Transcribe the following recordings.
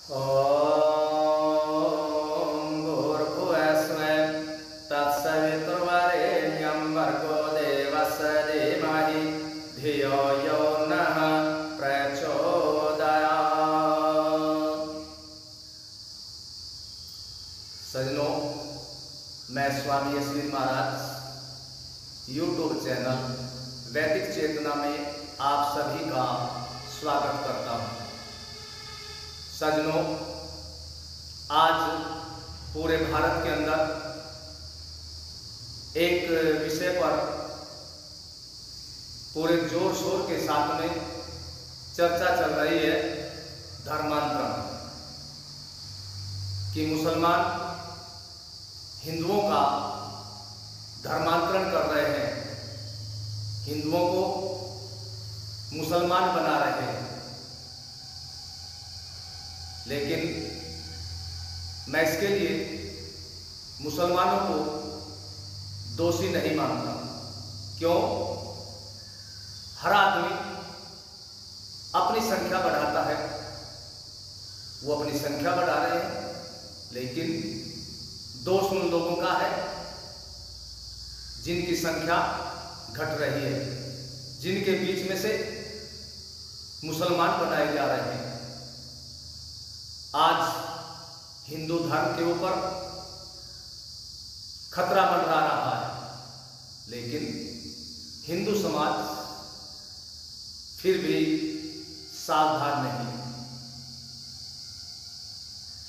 ॐ भूर्भुवस्सुः तत्सवितुर्वरेण्यं भर्गो देवस्य धीमहि धियो यो नः प्रचोदयात्। सज्जनों, मैं स्वामी यशवीर महाराज यूट्यूब चैनल वैदिक चेतना में आप सभी का स्वागत करता हूँ। सज्जनों, आज पूरे भारत के अंदर एक विषय पर पूरे जोर शोर के साथ में चर्चा चल रही है, धर्मांतरण कि मुसलमान हिंदुओं का धर्मांतरण कर रहे हैं, हिंदुओं को मुसलमान बना रहे हैं। लेकिन मैं इसके लिए मुसलमानों को दोषी नहीं मानता। क्यों? हर आदमी अपनी संख्या बढ़ाता है, वो अपनी संख्या बढ़ा रहे हैं, लेकिन दोष उन लोगों का है जिनकी संख्या घट रही है, जिनके बीच में से मुसलमान बनाए जा रहे हैं। आज हिंदू धर्म के ऊपर खतरा मंडरा रहा है, लेकिन हिंदू समाज फिर भी सावधान नहीं।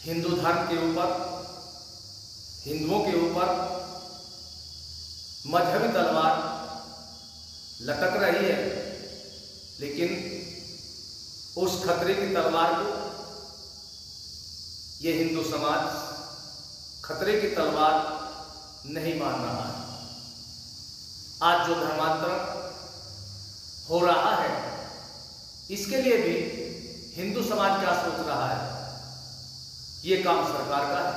हिंदू धर्म के ऊपर, हिंदुओं के ऊपर मजहबी तलवार लटक रही है, लेकिन उस खतरे की तलवार को ये हिंदू समाज खतरे की तलवार नहीं मान रहा है। आज जो धर्मांतरण हो रहा है, इसके लिए भी हिंदू समाज क्या सोच रहा है? ये काम सरकार का है।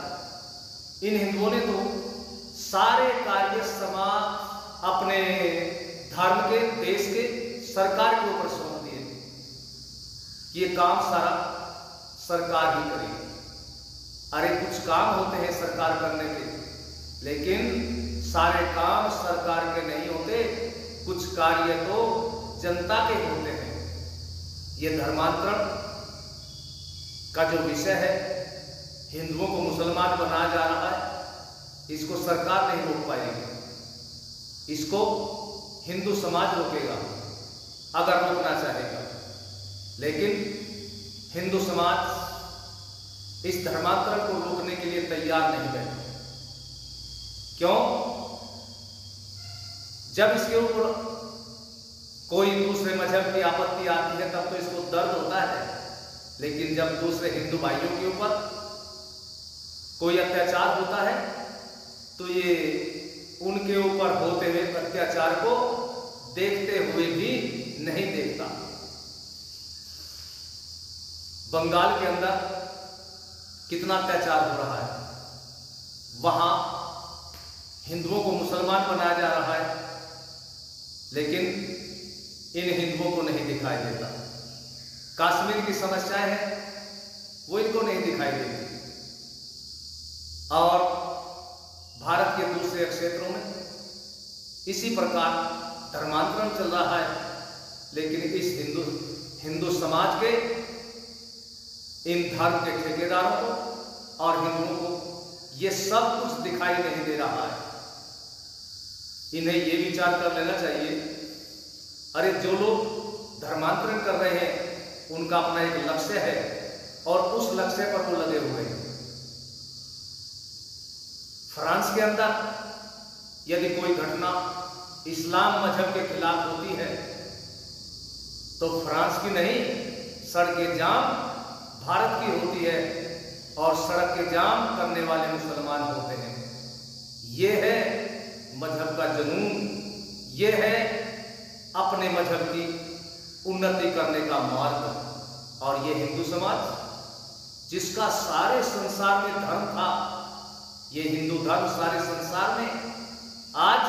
इन हिंदुओं ने तो सारे कार्य समाज, अपने धर्म के, देश के, सरकार के ऊपर सौंप दिए। ये काम सारा सरकार ही करेगी। अरे कुछ काम होते हैं सरकार करने के, लेकिन सारे काम सरकार के नहीं होते, कुछ कार्य तो जनता के होते हैं। ये धर्मांतरण का जो विषय है, हिंदुओं को मुसलमान बनाया जा रहा है, इसको सरकार नहीं रोक पाएगी, इसको हिंदू समाज रोकेगा अगर रोकना चाहेगा। लेकिन हिंदू समाज इस धर्मांतरण को रोकने के लिए तैयार नहीं है। क्यों? जब इसके ऊपर कोई दूसरे मजहब की आपत्ति आती है तब तो इसको दर्द होता है, लेकिन जब दूसरे हिंदू भाइयों के ऊपर कोई अत्याचार होता है तो ये उनके ऊपर होते हुए अत्याचार को देखते हुए भी नहीं देखता। बंगाल के अंदर कितना अत्याचार हो रहा है, वहां हिंदुओं को मुसलमान बनाया जा रहा है, लेकिन इन हिंदुओं को नहीं दिखाई देता। कश्मीर की समस्याएं हैं, वो इनको नहीं दिखाई देती। और भारत के दूसरे क्षेत्रों में इसी प्रकार धर्मांतरण चल रहा है, लेकिन इस हिंदू समाज के, इन धर्म के ठेकेदारों को और हिंदुओं को ये सब कुछ दिखाई नहीं दे रहा है। इन्हें ये विचार कर लेना चाहिए, अरे जो लोग धर्मांतरण कर रहे हैं उनका अपना एक लक्ष्य है और उस लक्ष्य पर वो लगे हुए हैं। फ्रांस के अंदर यदि कोई घटना इस्लाम मजहब के खिलाफ होती है तो फ्रांस की नहीं, सड़कें जाम भारत की होती है और सड़क के जाम करने वाले मुसलमान होते हैं। ये है मजहब का जुनून, ये है अपने मजहब की उन्नति करने का मार्ग। और ये हिंदू समाज जिसका सारे संसार में धर्म था, ये हिंदू धर्म सारे संसार में आज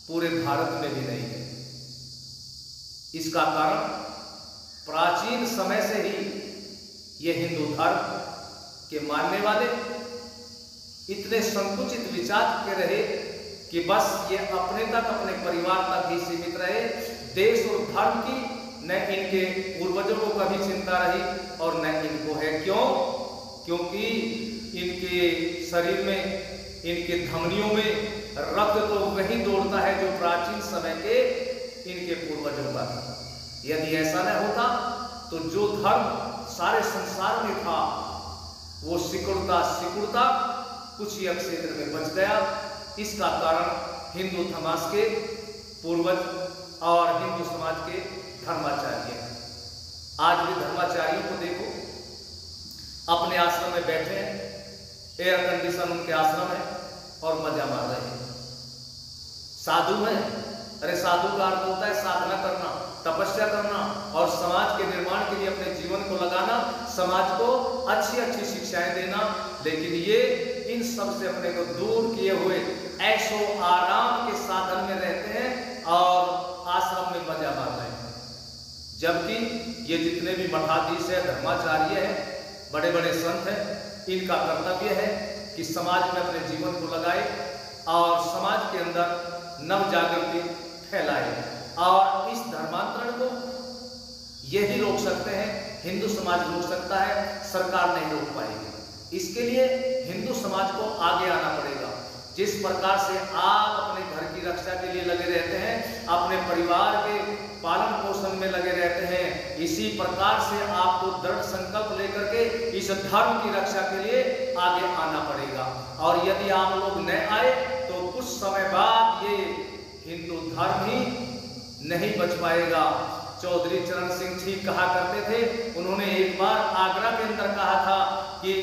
पूरे भारत में भी नहीं है। इसका कारण प्राचीन समय से ही ये हिंदू धर्म के मानने वाले इतने संकुचित विचार के रहे कि बस ये अपने तक, अपने परिवार तक ही सीमित रहे। देश और धर्म की न इनके पूर्वजों को कभी चिंता रही और न इनको है। क्यों? क्योंकि इनके शरीर में, इनके धमनियों में रक्त तो वही दौड़ता है जो प्राचीन समय के इनके पूर्वजों का था। यदि ऐसा न होता तो जो धर्म सारे संसार में था वो सिकुड़ता कुछ ही क्षेत्र में बच गया। इसका कारण हिंदू समाज के पूर्वज और हिंदू समाज के धर्माचार्य हैं। आज भी धर्माचार्यों को देखो, अपने आश्रम में बैठे हैं, एयर कंडीशन उनके आश्रम है और मजा मार रहे हैं। साधु हैं, अरे साधु का अर्थ होता है साधना करना, तपस्या करना और समाज के निर्माण के लिए अपने जीवन को लगाना, समाज को अच्छी अच्छी शिक्षाएं देना। लेकिन ये इन सब से अपने को दूर किए हुए ऐशो आराम के साधन में रहते हैं और आश्रम में मजा मार रहे हैं। जबकि ये जितने भी मठाधीश है, धर्माचार्य है, बड़े बड़े संत हैं, इनका कर्तव्य है कि समाज में अपने जीवन को लगाए और समाज के अंदर नव जागृति फैलाए। और इस धर्मांतरण को यही रोक सकते हैं, हिंदू समाज रोक सकता है, सरकार नहीं रोक पाएगी। इसके लिए हिंदू समाज को आगे आना पड़ेगा। जिस प्रकार से आप अपने घर की रक्षा के लिए लगे रहते हैं, अपने परिवार के पालन पोषण में लगे रहते हैं, इसी प्रकार से आपको दृढ़ संकल्प लेकर के इस धर्म की रक्षा के लिए आगे आना पड़ेगा। और यदि आप लोग न आए तो कुछ समय बाद ये हिंदू धर्म ही नहीं बच पाएगा। चौधरी चरण सिंह ठीक कहा करते थे। उन्होंने एक बार आगरा के अंदर कहा था कि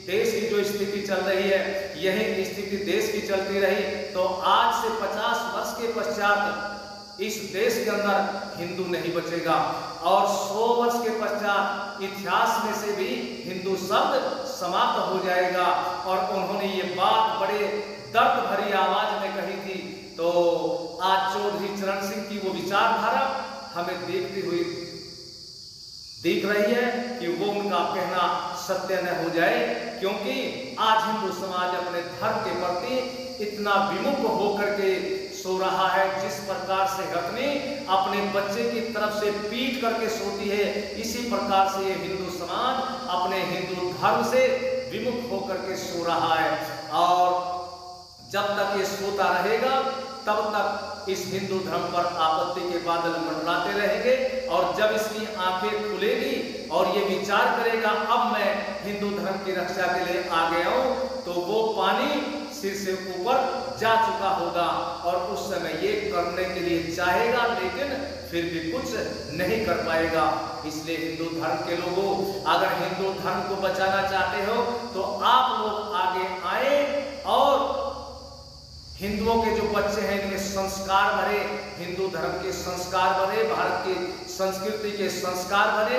देश की जो स्थिति चल रही है, यही स्थिति देश की चलती रही तो आज से 50 वर्ष के पश्चात इस देश के अंदर हिंदू नहीं बचेगा और 100 वर्ष के पश्चात इतिहास में से भी हिंदू शब्द समाप्त हो जाएगा। और उन्होंने ये बात बड़े दर्द भरी आवाज में कही थी। तो आज चौधरी चरण सिंह की वो विचारधारा हमें देखती हुई दिख रही है कि वो उनका कहना सत्य न हो जाए, क्योंकि आज हिंदू समाज अपने धर्म के प्रति इतना विमुख होकर के सो रहा है। जिस प्रकार से हथनी अपने बच्चे की तरफ से पीट करके सोती है, इसी प्रकार से ये हिंदू समाज अपने हिंदू धर्म से विमुख होकर के सो रहा है। और जब तक ये सोता रहेगा तब तक इस हिंदू धर्म पर आपत्ति के बादल मंडराते रहेंगे। और जब इसकी आंखें खुलेगी और ये विचार करेगा अब मैं हिंदू धर्म की रक्षा के लिए आ गया हूं, तो वो पानी सिर से ऊपर जा चुका होगा और उस समय ये करने के लिए चाहेगा लेकिन फिर भी कुछ नहीं कर पाएगा। इसलिए हिंदू धर्म के लोगों, अगर हिंदू धर्म को बचाना चाहते हो तो आप लोग आगे आए और हिंदुओं के जो बच्चे हैं इनमें संस्कार भरे, हिंदू धर्म के संस्कार भरे, भारत की संस्कृति के संस्कार भरे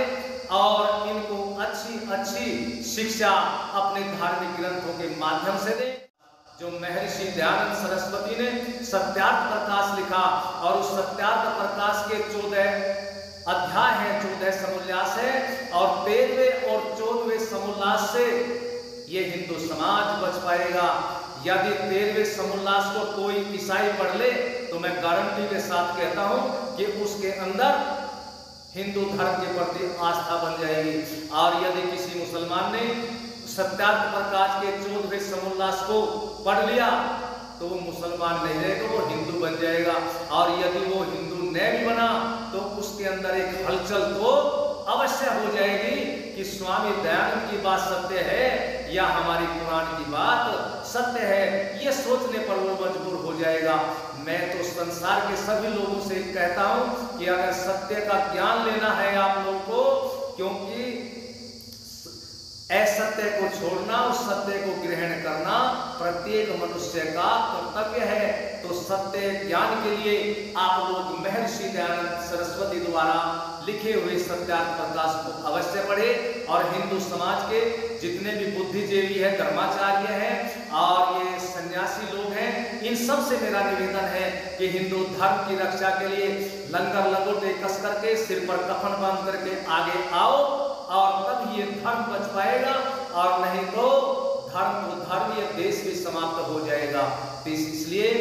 और इनको अच्छी अच्छी शिक्षा अपने धार्मिक ग्रंथों के माध्यम से दें। जो महर्षि दयानंद सरस्वती ने सत्यार्थ प्रकाश लिखा और उस सत्यार्थ प्रकाश के 14 अध्याय हैं, 14 समोल्लास है और 13वें और 14वें समोल्लास से ये हिंदू समाज बच पाएगा। यदि 13वें समोल्लास को कोई ईसाई पढ़ ले तो मैं गारंटी के साथ कहता हूं कि उसके अंदर हिंदू धर्म के प्रति आस्था बन जाएगी। और यदि किसी मुसलमान ने सत्यार्थ प्रकाश के 14वें समोल्लास को पढ़ लिया तो वो मुसलमान नहीं रहेगा, वो हिंदू बन जाएगा। और यदि वो हिंदू न भी बना तो उसके अंदर एक हलचल तो अवश्य हो जाएगी कि स्वामी दयानंद की बात सत्य है या हमारी पुराण की बात सत्य है। ये सोचने पर वो मजबूर हो जाएगा। मैं तो संसार के सभी लोगों से कहता हूं कि अगर सत्य का ज्ञान लेना है आप लोगों को, क्योंकि असत्य को छोड़ना और सत्य को ग्रहण करना प्रत्येक मनुष्य का कर्तव्य है। तो सत्य ज्ञान के लिए आप लोग महर्षि दयानंद सरस्वती द्वारा लिखे हुए सत्यार्थ प्रकाश को अवश्य पढ़े। और हिंदू समाज के जितने भी बुद्धिजीवी है, धर्माचार्य हैं और ये सन्यासी लोग हैं, इन सब से मेरा निवेदन है कि हिंदू धर्म की रक्षा के लिए लंगर लंगोटे कस करके, सिर पर कफन बांध करके आगे आओ और तब ये धर्म बच पाएगा, और नहीं तो धर्म ये देश भी समाप्त हो जाएगा। तो इसलिए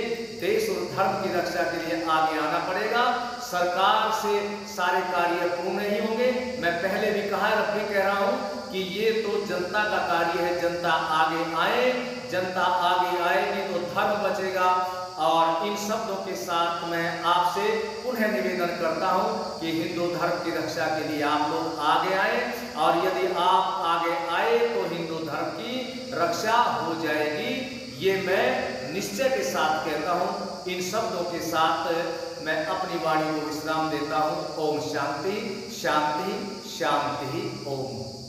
देश और धर्म की रक्षा के लिए आगे आना पड़ेगा। सरकार से सारे कार्य पूर्ण नहीं होंगे। मैं पहले भी कहा है, अब भी कह रहा हूं कि ये तो जनता का कार्य है। जनता आगे आए, जनता आगे आएगी तो धर्म बचेगा। और इन शब्दों के साथ मैं आपसे पुनः निवेदन करता हूं कि हिंदू धर्म की रक्षा के लिए आप लोग आगे आए, और यदि आप आगे आए तो हिंदू धर्म की रक्षा हो जाएगी। ये मैं निश्चय के साथ कहता हूं। इन शब्दों के साथ मैं अपनी वाणी को विश्राम देता हूं। ओम शांति शांति शांति ओम।